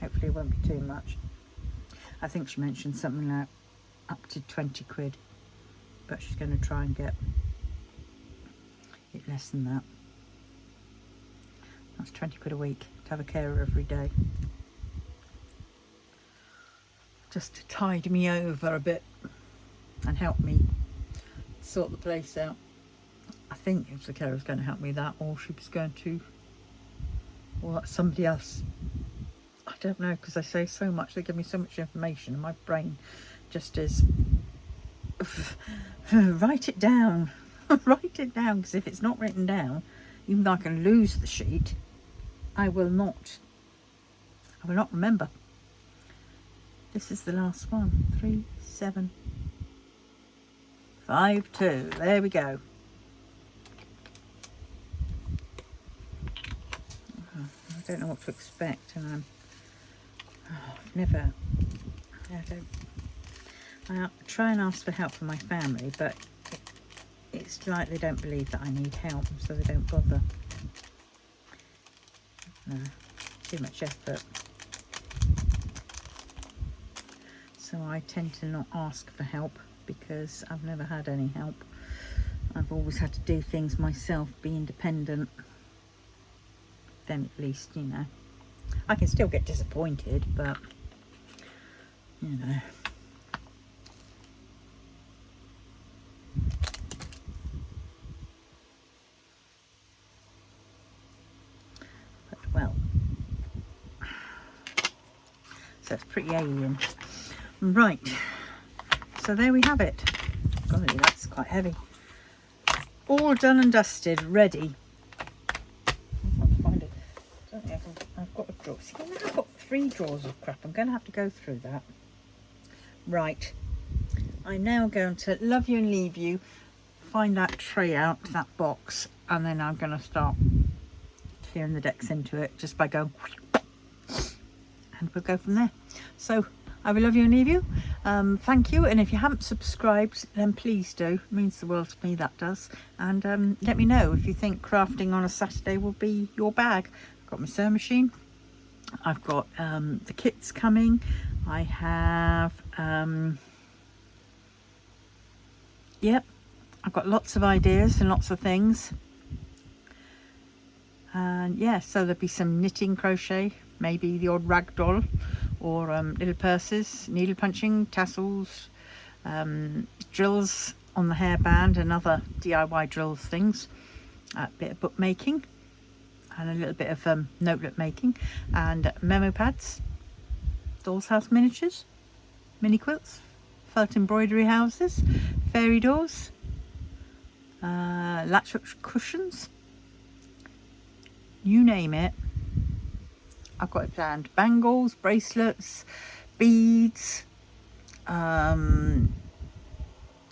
Hopefully it won't be too much. I think she mentioned something like up to 20 quid, but she's going to try and get it less than that. That's 20 quid a week to have a carer every day. Just to tide me over a bit and help me sort the place out. I think if the carer was going to help me with that, or she was going to, or somebody else. I don't know, because they say so much, they give me so much information, and my brain just is write it down. Write it down, because if it's not written down, even though I can lose the sheet, I will not remember. This is the last one. 3, 7, 5, 2. There we go. I don't know what to expect, and I try and ask for help from my family, but it's like they don't believe that I need help, so they don't bother. No, too much effort. So I tend to not ask for help, because I've never had any help. I've always had to do things myself, be independent. Then at least, you know, I can still get disappointed, but you know. But well, so it's pretty alien. Right, so there we have it. Golly, that's quite heavy. All done and dusted, ready. I've got a drawer. See, I've got 3 drawers of crap. I'm going to have to go through that. Right. I'm now going to love you and leave you. Find that tray out, that box, and then I'm going to start tearing the decks into it just by going, and we'll go from there. So I will love you and leave you. Thank you. And if you haven't subscribed, then please do. It means the world to me, that does. And let me know if you think crafting on a Saturday will be your bag. I've got my sewing machine. I've got the kits coming. I have, yep, I've got lots of ideas and lots of things. And yeah, so there'll be some knitting, crochet, maybe the odd rag doll, or little purses, needle punching, tassels, drills on the hairband and other DIY drills things, a bit of bookmaking and a little bit of notelet making, and memo pads, doll's house miniatures, mini quilts, felt embroidery houses, fairy doors, latch cushions, you name it, I've got it planned. Bangles, bracelets, beads. Oh,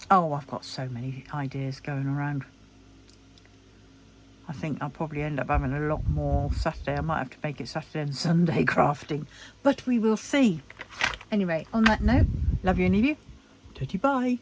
I've got so many ideas going around. I think I'll probably end up having a lot more Saturday. I might have to make it Saturday and Sunday crafting, but we will see. Anyway, on that note, love you and leave you. Bye.